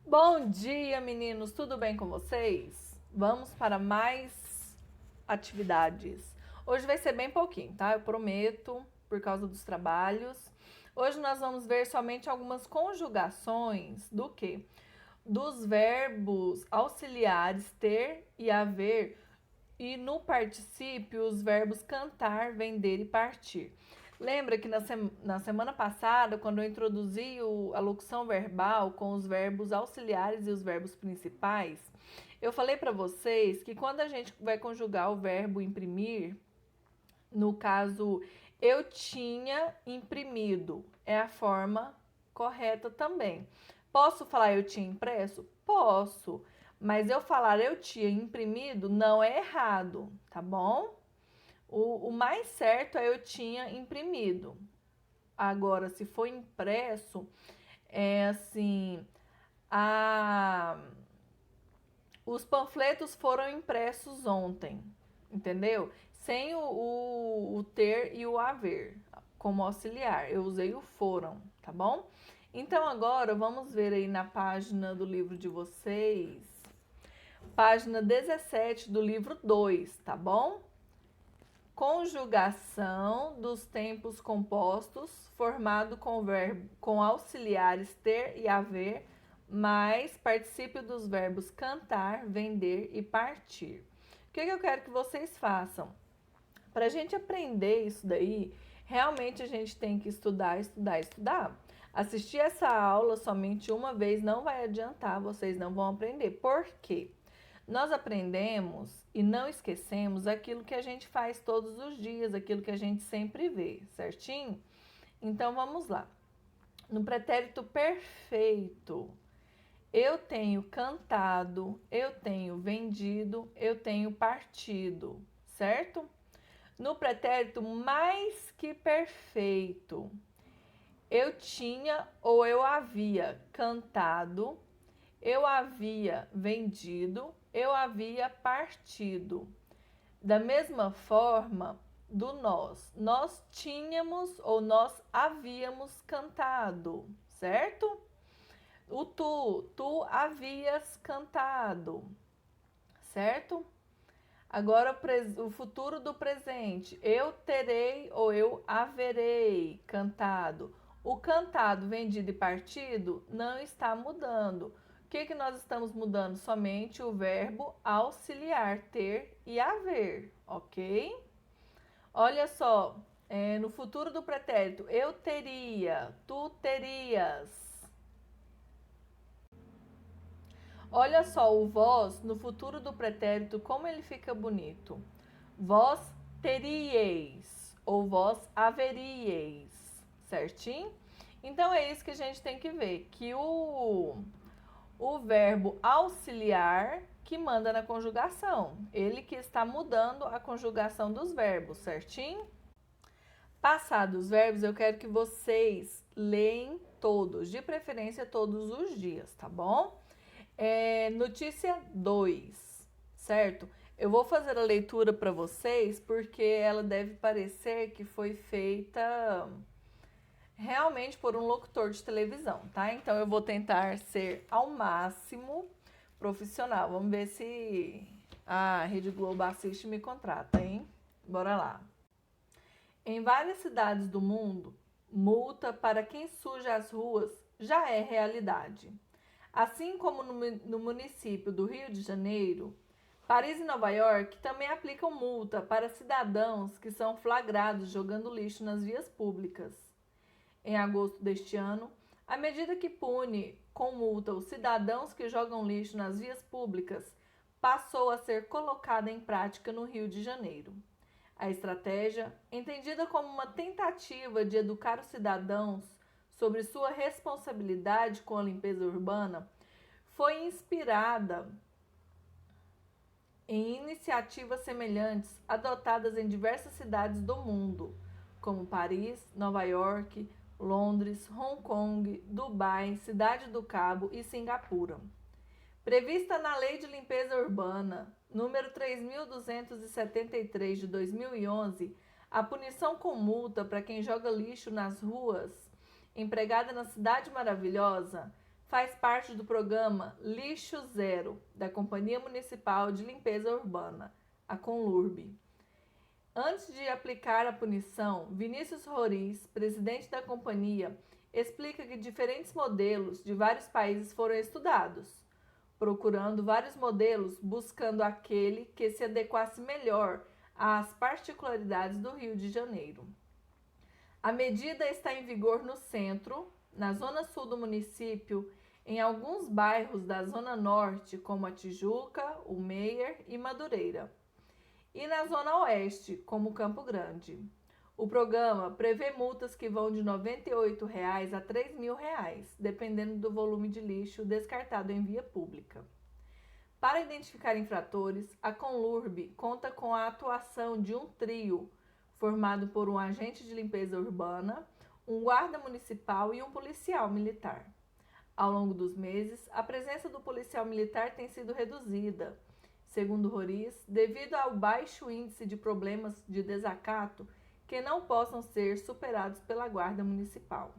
Bom dia, meninos! Tudo bem com vocês? Vamos para mais atividades. Hoje vai ser bem pouquinho, tá? Eu prometo, por causa dos trabalhos. Hoje nós vamos ver somente algumas conjugações do quê? Dos verbos auxiliares ter e haver, e no particípio os verbos cantar, vender e partir. Lembra que na semana passada, quando eu introduzi a locução verbal com os verbos auxiliares e os verbos principais, eu falei para vocês que quando a gente vai conjugar o verbo imprimir, no caso, eu tinha imprimido, é a forma correta também. Posso falar eu tinha impresso? Posso, mas eu falar eu tinha imprimido não é errado, tá bom? O mais certo é eu tinha imprimido. Agora, se for impresso, é assim, a... os panfletos foram impressos ontem, entendeu? Sem o ter e o haver como auxiliar. Eu usei o foram, tá bom? Então agora vamos ver aí na página do livro de vocês, página 17 do livro 2, tá bom? Conjugação dos tempos compostos, formado com verbo com auxiliares ter e haver, mais particípio dos verbos cantar, vender e partir. O que eu quero que vocês façam? Para a gente aprender isso daí, realmente a gente tem que estudar, estudar, estudar. Assistir essa aula somente uma vez não vai adiantar, vocês não vão aprender. Por quê? Nós aprendemos e não esquecemos aquilo que a gente faz todos os dias, aquilo que a gente sempre vê, certinho? Então vamos lá. No pretérito perfeito, eu tenho cantado, eu tenho vendido, eu tenho partido, certo? No pretérito mais que perfeito, eu tinha ou eu havia cantado, eu havia vendido, eu havia partido. Da mesma forma, do nós tínhamos ou nós havíamos cantado, certo? O tu havias cantado, certo? Agora o futuro do presente, eu terei ou eu haverei cantado. O cantado, vendido e partido não está mudando. O que nós estamos mudando? Somente o verbo auxiliar, ter e haver, ok? Olha só, no futuro do pretérito, eu teria, tu terias. Olha só o vós no futuro do pretérito, como ele fica bonito. Vós teríeis ou vós haveríeis, certinho? Então é isso que a gente tem que ver, que o verbo auxiliar que manda na conjugação, ele que está mudando a conjugação dos verbos, certinho? Passados os verbos, eu quero que vocês leem todos, de preferência todos os dias, tá bom? Notícia 2, certo? Eu vou fazer a leitura para vocês porque ela deve parecer que foi feita realmente por um locutor de televisão, tá? Então eu vou tentar ser ao máximo profissional. Vamos ver se a Rede Globo assiste e me contrata, hein? Bora lá. Em várias cidades do mundo, multa para quem suja as ruas já é realidade. Assim como no município do Rio de Janeiro, Paris e Nova York também aplicam multa para cidadãos que são flagrados jogando lixo nas vias públicas. Em agosto deste ano, a medida que pune com multa os cidadãos que jogam lixo nas vias públicas passou a ser colocada em prática no Rio de Janeiro. A estratégia, entendida como uma tentativa de educar os cidadãos sobre sua responsabilidade com a limpeza urbana, foi inspirada em iniciativas semelhantes adotadas em diversas cidades do mundo, como Paris, Nova York, Londres, Hong Kong, Dubai, Cidade do Cabo e Singapura. Prevista na Lei de Limpeza Urbana, número 3.273 de 2011, a punição com multa para quem joga lixo nas ruas, empregada na Cidade Maravilhosa, faz parte do programa Lixo Zero, da Companhia Municipal de Limpeza Urbana, a Conlurb. Antes de aplicar a punição, Vinícius Roriz, presidente da companhia, explica que diferentes modelos de vários países foram estudados, procurando vários modelos buscando aquele que se adequasse melhor às particularidades do Rio de Janeiro. A medida está em vigor no centro, na zona sul do município, em alguns bairros da zona norte, como a Tijuca, o Meier e Madureira, e na zona oeste, como Campo Grande. O programa prevê multas que vão de R$ 98,00 a R$ 3.000, dependendo do volume de lixo descartado em via pública. Para identificar infratores, a Conlurb conta com a atuação de um trio, formado por um agente de limpeza urbana, um guarda municipal e um policial militar. Ao longo dos meses, a presença do policial militar tem sido reduzida, segundo Roriz, devido ao baixo índice de problemas de desacato que não possam ser superados pela Guarda Municipal.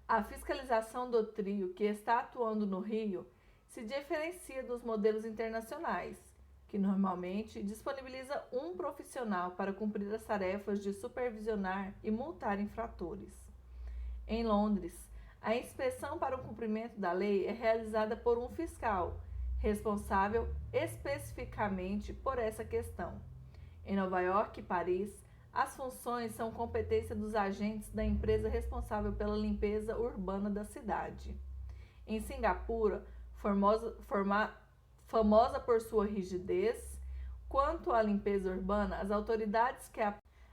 A fiscalização do trio que está atuando no Rio se diferencia dos modelos internacionais, que normalmente disponibiliza um profissional para cumprir as tarefas de supervisionar e multar infratores. Em Londres, a inspeção para o cumprimento da lei é realizada por um fiscal, responsável especificamente por essa questão. Em Nova York e Paris, as funções são competência dos agentes da empresa responsável pela limpeza urbana da cidade. Em Singapura, famosa por sua rigidez, quanto à limpeza urbana, as autoridades que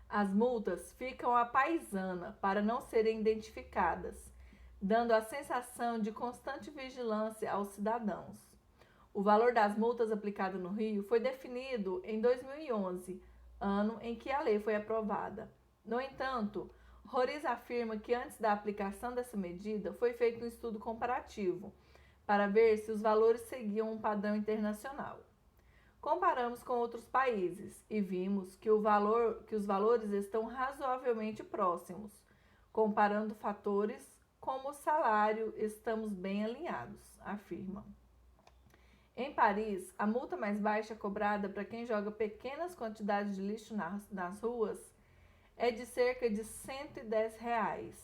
as multas ficam à paisana para não serem identificadas, dando a sensação de constante vigilância aos cidadãos. O valor das multas aplicado no Rio foi definido em 2011, ano em que a lei foi aprovada. No entanto, Roriz afirma que antes da aplicação dessa medida foi feito um estudo comparativo para ver se os valores seguiam um padrão internacional. Comparamos com outros países e vimos que os valores estão razoavelmente próximos. Comparando fatores como o salário, estamos bem alinhados, afirma. Em Paris, a multa mais baixa cobrada para quem joga pequenas quantidades de lixo nas ruas é de cerca de R$ 110,00,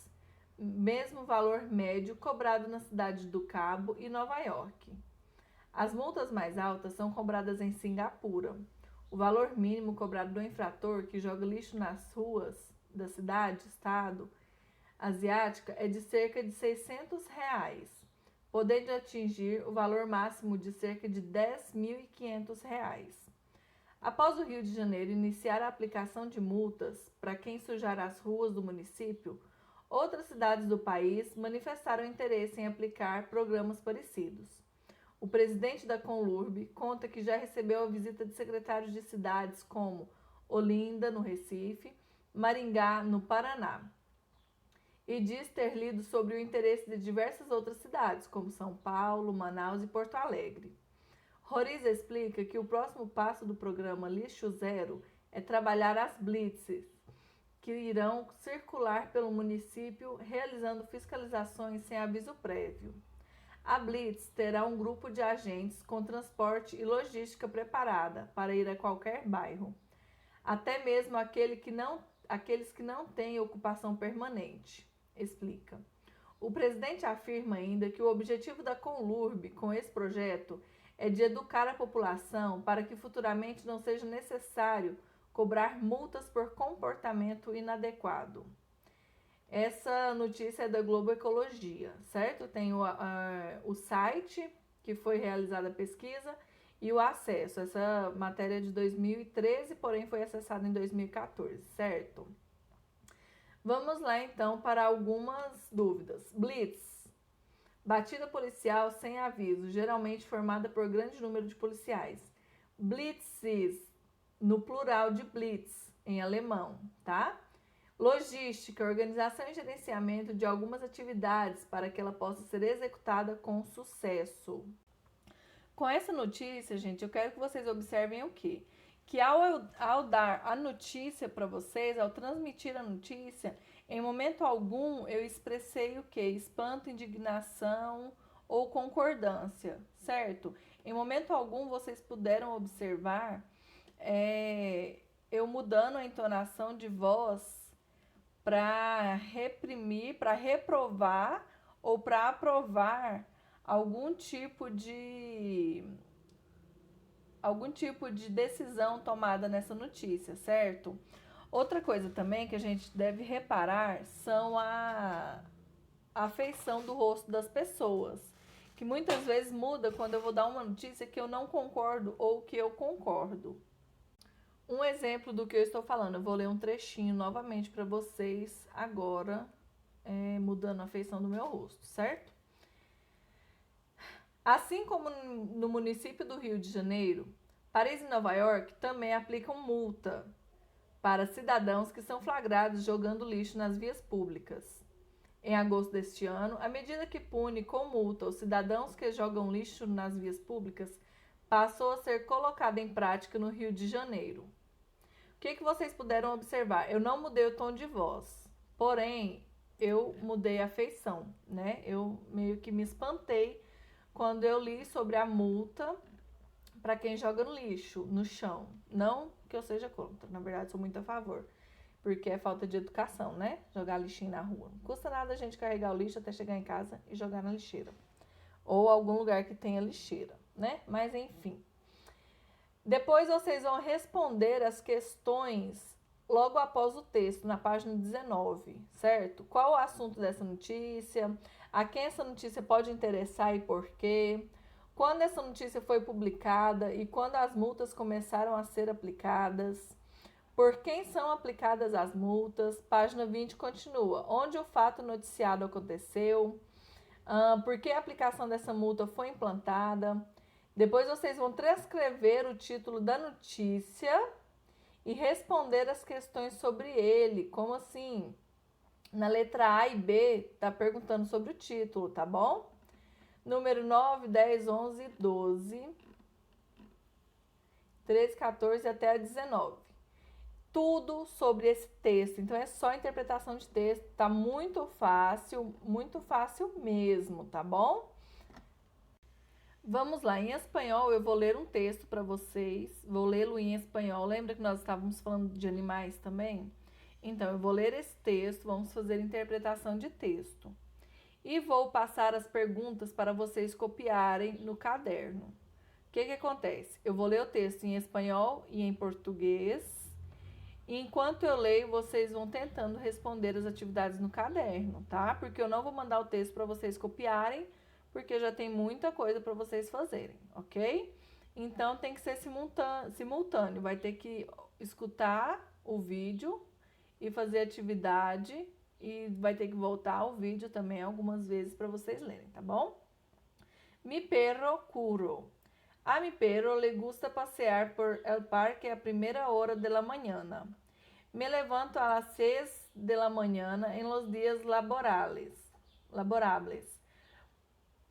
mesmo valor médio cobrado na cidade do Cabo e Nova York. As multas mais altas são cobradas em Singapura. O valor mínimo cobrado do infrator que joga lixo nas ruas da cidade-estado asiática é de cerca de R$ 600,00, podendo atingir o valor máximo de cerca de R$ 10.500. Após o Rio de Janeiro iniciar a aplicação de multas para quem sujar as ruas do município, outras cidades do país manifestaram interesse em aplicar programas parecidos. O presidente da Conlurb conta que já recebeu a visita de secretários de cidades como Olinda, no Recife, Maringá, no Paraná, e diz ter lido sobre o interesse de diversas outras cidades, como São Paulo, Manaus e Porto Alegre. Roriz explica que o próximo passo do programa Lixo Zero é trabalhar as blitzes, que irão circular pelo município realizando fiscalizações sem aviso prévio. A blitz terá um grupo de agentes com transporte e logística preparada para ir a qualquer bairro, até mesmo aqueles que não têm ocupação permanente, explica. O presidente afirma ainda que o objetivo da Conlurb com esse projeto é de educar a população para que futuramente não seja necessário cobrar multas por comportamento inadequado. Essa notícia é da Globo Ecologia, certo? Tem o site que foi realizada a pesquisa e o acesso. Essa matéria é de 2013, porém foi acessada em 2014, certo? Vamos lá então para algumas dúvidas. Blitz. Batida policial sem aviso, geralmente formada por grande número de policiais. Blitzes, no plural de Blitz, em alemão, tá? Logística, organização e gerenciamento de algumas atividades para que ela possa ser executada com sucesso. Com essa notícia, gente, eu quero que vocês observem o quê? Que ao dar a notícia para vocês, ao transmitir a notícia, Em momento algum eu expressei o quê? Espanto, indignação ou concordância, certo? Em momento algum vocês puderam observar eu mudando a entonação de voz para reprimir, para reprovar ou para aprovar algum tipo de decisão tomada nessa notícia, certo? Outra coisa também que a gente deve reparar são a afeição do rosto das pessoas, que muitas vezes muda quando eu vou dar uma notícia que eu não concordo ou que eu concordo. Um exemplo do que eu estou falando, eu vou ler um trechinho novamente para vocês agora, mudando a feição do meu rosto, certo? Assim como no município do Rio de Janeiro, Paris e Nova York também aplicam multa para cidadãos que são flagrados jogando lixo nas vias públicas. Em agosto deste ano, a medida que pune com multa os cidadãos que jogam lixo nas vias públicas passou a ser colocada em prática no Rio de Janeiro. O que vocês puderam observar? Eu não mudei o tom de voz, porém eu mudei a feição, né? Eu meio que me espantei quando eu li sobre a multa para quem joga no lixo, no chão. Não que eu seja contra, na verdade sou muito a favor, porque é falta de educação, né? Jogar lixinho na rua. Não custa nada a gente carregar o lixo até chegar em casa e jogar na lixeira. Ou algum lugar que tenha lixeira, né? Mas enfim. Depois vocês vão responder as questões logo após o texto, na página 19, certo? Qual o assunto dessa notícia? A quem essa notícia pode interessar e por quê? Quando essa notícia foi publicada e quando as multas começaram a ser aplicadas? Por quem são aplicadas as multas? Página 20 continua. Onde o fato noticiado aconteceu? Por que a aplicação dessa multa foi implantada? Depois vocês vão transcrever o título da notícia e responder as questões sobre ele. Como assim? Na letra A e B, tá perguntando sobre o título, tá bom? Número 9, 10, 11, 12, 13, 14 até a 19. Tudo sobre esse texto. Então é só interpretação de texto, tá muito fácil mesmo, tá bom? Vamos lá, em espanhol eu vou ler um texto para vocês, vou lê-lo em espanhol. Lembra que nós estávamos falando de animais também? Então eu vou ler esse texto, vamos fazer interpretação de texto. E vou passar as perguntas para vocês copiarem no caderno. O que acontece? Eu vou ler o texto em espanhol e em português. E enquanto eu leio, vocês vão tentando responder as atividades no caderno, tá? Porque eu não vou mandar o texto para vocês copiarem, porque já tem muita coisa para vocês fazerem, ok? Então tem que ser simultâneo, vai ter que escutar o vídeo e fazer atividade e vai ter que voltar ao vídeo também algumas vezes para vocês lerem, tá bom? Mi perro curro. A mi perro le gusta pasear por el parque a primera hora de la mañana. Me levanto a las 6 de la mañana en los días laborables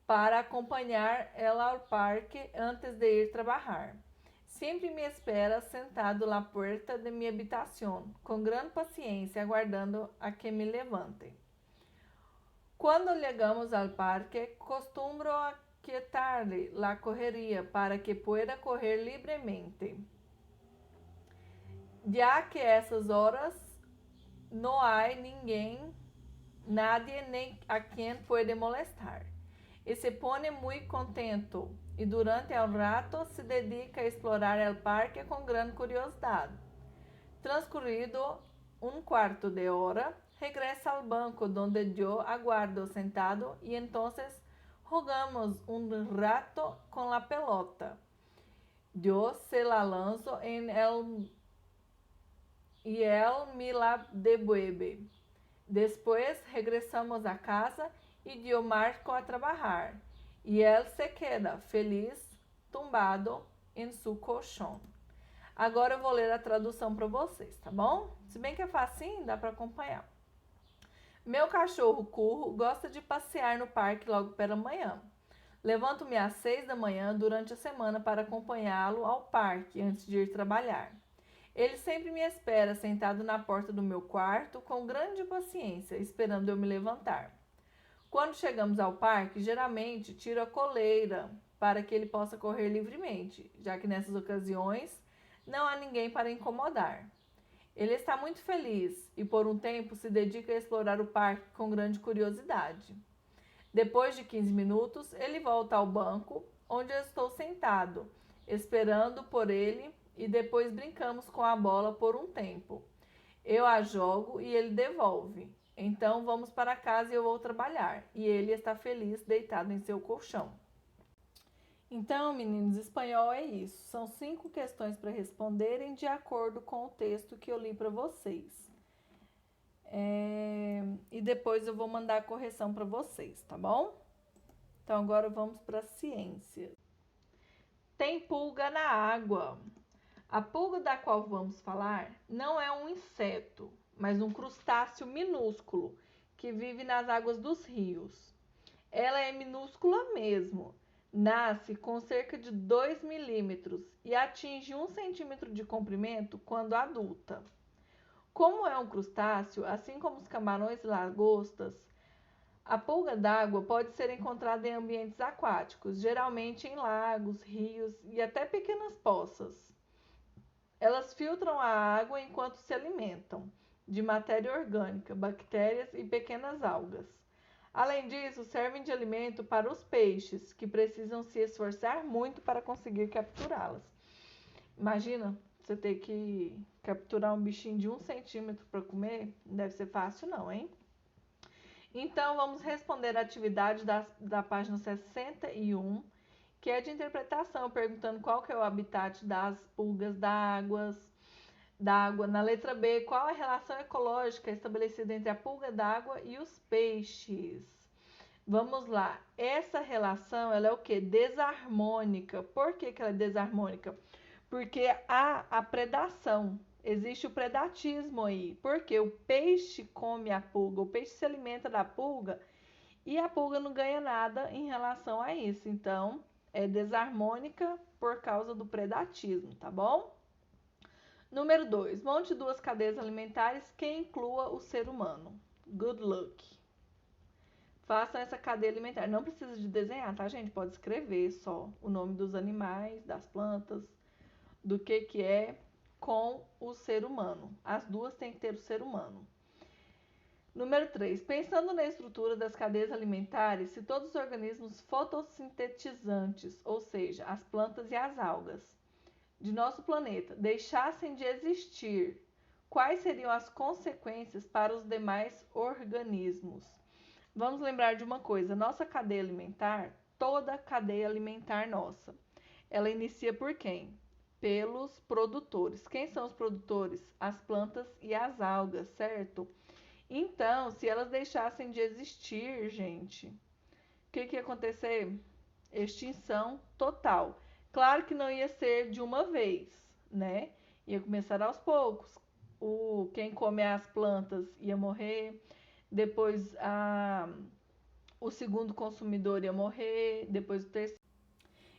para acompanhar ela ao parque antes de ir trabalhar. Sempre me espera sentado na porta de minha habitação, com grande paciência, aguardando a que me levante. Quando chegamos ao parque, costumo aquietar-lhe la correria para que pueda correr livremente, já que essas horas não há ninguém, nadie nem a quem puede molestar. E se pone muito contento e durante el rato se dedica a explorar el parque com grande curiosidade. Transcurrido um quarto de hora, regresa ao banco donde eu aguardo sentado e entonces jugamos um rato com la pelota. Eu se la lanzo en el y él me la devuelve. Después regressamos a casa e eu marco a trabalhar. E ele se queda feliz, tumbado em seu colchão. Agora eu vou ler a tradução para vocês, tá bom? Se bem que é facinho, dá para acompanhar. Meu cachorro Curro gosta de passear no parque logo pela manhã. Levanto-me às 6 da manhã durante a semana para acompanhá-lo ao parque antes de ir trabalhar. Ele sempre me espera sentado na porta do meu quarto com grande paciência, esperando eu me levantar. Quando chegamos ao parque, geralmente tiro a coleira para que ele possa correr livremente, já que nessas ocasiões não há ninguém para incomodar. Ele está muito feliz e por um tempo se dedica a explorar o parque com grande curiosidade. Depois de 15 minutos, ele volta ao banco onde eu estou sentado, esperando por ele, e depois brincamos com a bola por um tempo. Eu a jogo e ele devolve. Então vamos para casa e eu vou trabalhar. E ele está feliz deitado em seu colchão. Então, meninos, espanhol é isso. São 5 questões para responderem de acordo com o texto que eu li para vocês. E depois eu vou mandar a correção para vocês, tá bom? Então agora vamos para ciências. Tem pulga na água. A pulga da qual vamos falar não é um inseto, mas um crustáceo minúsculo que vive nas águas dos rios. Ela é minúscula mesmo. Nasce com cerca de 2 milímetros e atinge 1 centímetro de comprimento quando adulta. Como é um crustáceo, assim como os camarões e lagostas, a pulga d'água pode ser encontrada em ambientes aquáticos, geralmente em lagos, rios e até pequenas poças. Elas filtram a água enquanto se alimentam de matéria orgânica, bactérias e pequenas algas. Além disso, servem de alimento para os peixes, que precisam se esforçar muito para conseguir capturá-las. Imagina você ter que capturar um bichinho de 1 centímetro para comer, não deve ser fácil não, hein? Então, vamos responder a atividade da página 61, que é de interpretação, perguntando qual que é o habitat das pulgas d'água. Na letra B, qual a relação ecológica estabelecida entre a pulga d'água e os peixes? Vamos lá. Essa relação, ela é o quê? Desarmônica. Por que ela é desarmônica? Porque há a predação. Existe o predatismo aí. Porque o peixe come a pulga, o peixe se alimenta da pulga e a pulga não ganha nada em relação a isso. Então, é desarmônica por causa do predatismo, tá bom? Número 2. Monte 2 cadeias alimentares que inclua o ser humano. Good luck. Façam essa cadeia alimentar. Não precisa de desenhar, tá, gente? Pode escrever só o nome dos animais, das plantas, do que é com o ser humano. As duas têm que ter o ser humano. Número 3. Pensando na estrutura das cadeias alimentares, se todos os organismos fotossintetizantes, ou seja, as plantas e as algas, de nosso planeta, deixassem de existir, quais seriam as consequências para os demais organismos? Vamos lembrar de uma coisa, nossa cadeia alimentar, toda a cadeia alimentar nossa, ela inicia por quem? Pelos produtores. Quem são os produtores? As plantas e as algas, certo? Então, se elas deixassem de existir, gente, o que ia acontecer? Extinção total. Claro que não ia ser de uma vez, né? Ia começar aos poucos. Quem come as plantas ia morrer, depois o segundo consumidor ia morrer, depois o terceiro.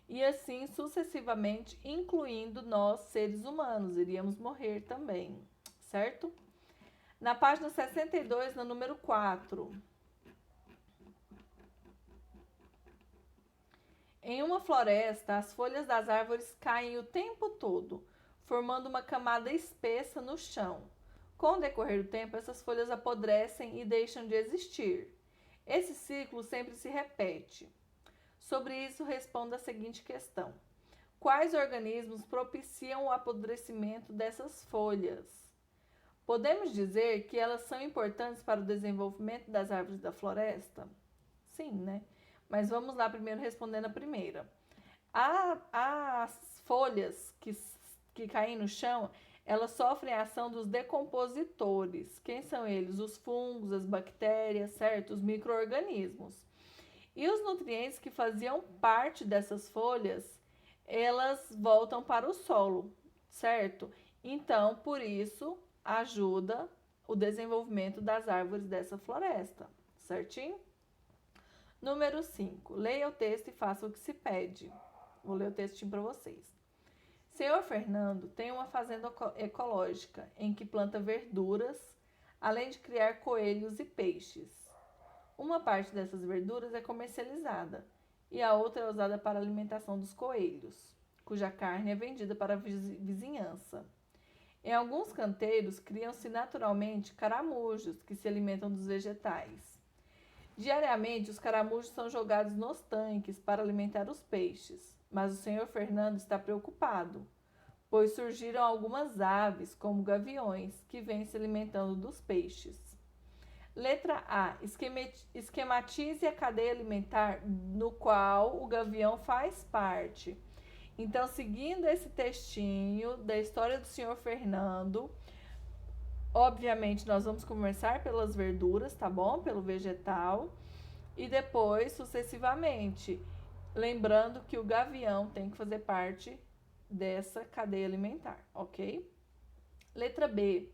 E assim sucessivamente, incluindo nós, seres humanos, iríamos morrer também, certo? Na página 62, no número 4. Em uma floresta, as folhas das árvores caem o tempo todo, formando uma camada espessa no chão. Com o decorrer do tempo, essas folhas apodrecem e deixam de existir. Esse ciclo sempre se repete. Sobre isso, responda a seguinte questão: quais organismos propiciam o apodrecimento dessas folhas? Podemos dizer que elas são importantes para o desenvolvimento das árvores da floresta? Sim, né? Mas vamos lá primeiro respondendo a primeira. As folhas que caem no chão, elas sofrem a ação dos decompositores. Quem são eles? Os fungos, as bactérias, certo? Os micro-organismos. E os nutrientes que faziam parte dessas folhas, elas voltam para o solo, certo? Então, por isso, ajuda o desenvolvimento das árvores dessa floresta, certinho? Número 5. Leia o texto e faça o que se pede. Vou ler o textinho para vocês. Senhor Fernando tem uma fazenda ecológica em que planta verduras, além de criar coelhos e peixes. Uma parte dessas verduras é comercializada e a outra é usada para a alimentação dos coelhos, cuja carne é vendida para a vizinhança. Em alguns canteiros, criam-se naturalmente caramujos que se alimentam dos vegetais. Diariamente, os caramujos são jogados nos tanques para alimentar os peixes, mas o senhor Fernando está preocupado, pois surgiram algumas aves, como gaviões, que vêm se alimentando dos peixes. Letra A. Esquematize a cadeia alimentar no qual o gavião faz parte. Então, seguindo esse textinho da história do senhor Fernando, obviamente nós vamos começar pelas verduras, tá bom? Pelo vegetal. E depois, sucessivamente, lembrando que o gavião tem que fazer parte dessa cadeia alimentar, ok? Letra B.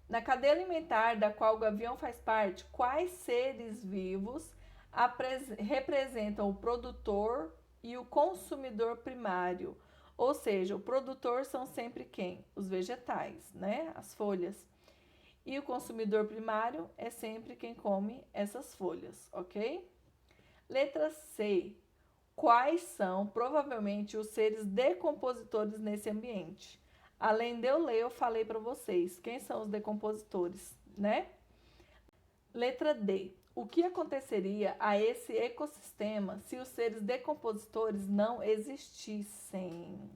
Na cadeia alimentar da qual o gavião faz parte, quais seres vivos representam o produtor e o consumidor primário? Ou seja, o produtor são sempre quem? Os vegetais, né? As folhas. E o consumidor primário é sempre quem come essas folhas, ok? Letra C. Quais são, provavelmente, os seres decompositores nesse ambiente? Além de eu ler, eu falei para vocês quem são os decompositores, né? Letra D. O que aconteceria a esse ecossistema se os seres decompositores não existissem?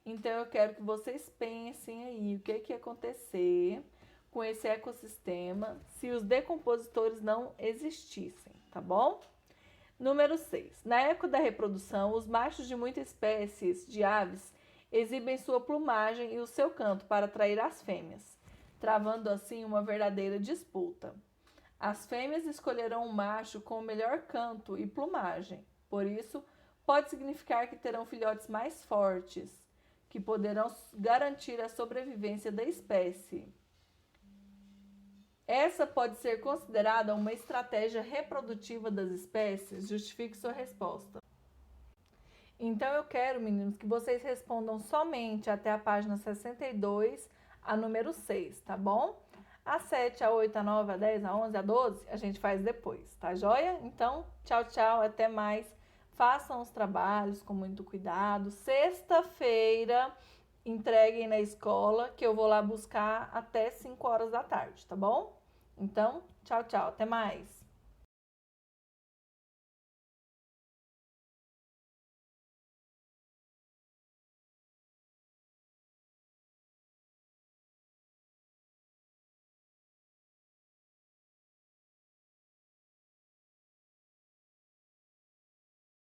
Então, eu quero que vocês pensem aí o que ia acontecer com esse ecossistema se os decompositores não existissem, tá bom? Número 6. Na época da reprodução, os machos de muitas espécies de aves exibem sua plumagem e o seu canto para atrair as fêmeas, travando assim uma verdadeira disputa. As fêmeas escolherão um macho com o melhor canto e plumagem, por isso, pode significar que terão filhotes mais fortes, que poderão garantir a sobrevivência da espécie. Essa pode ser considerada uma estratégia reprodutiva das espécies? Justifique sua resposta. Então, eu quero, meninos, que vocês respondam somente até a página 62, a número 6, tá bom? A 7, a 8, a 9, a 10, a 11, a 12, a gente faz depois, tá joia? Então, tchau, tchau, até mais. Façam os trabalhos com muito cuidado. Sexta-feira, entreguem na escola, que eu vou lá buscar até 5 horas da tarde, tá bom? Então, tchau, tchau, até mais.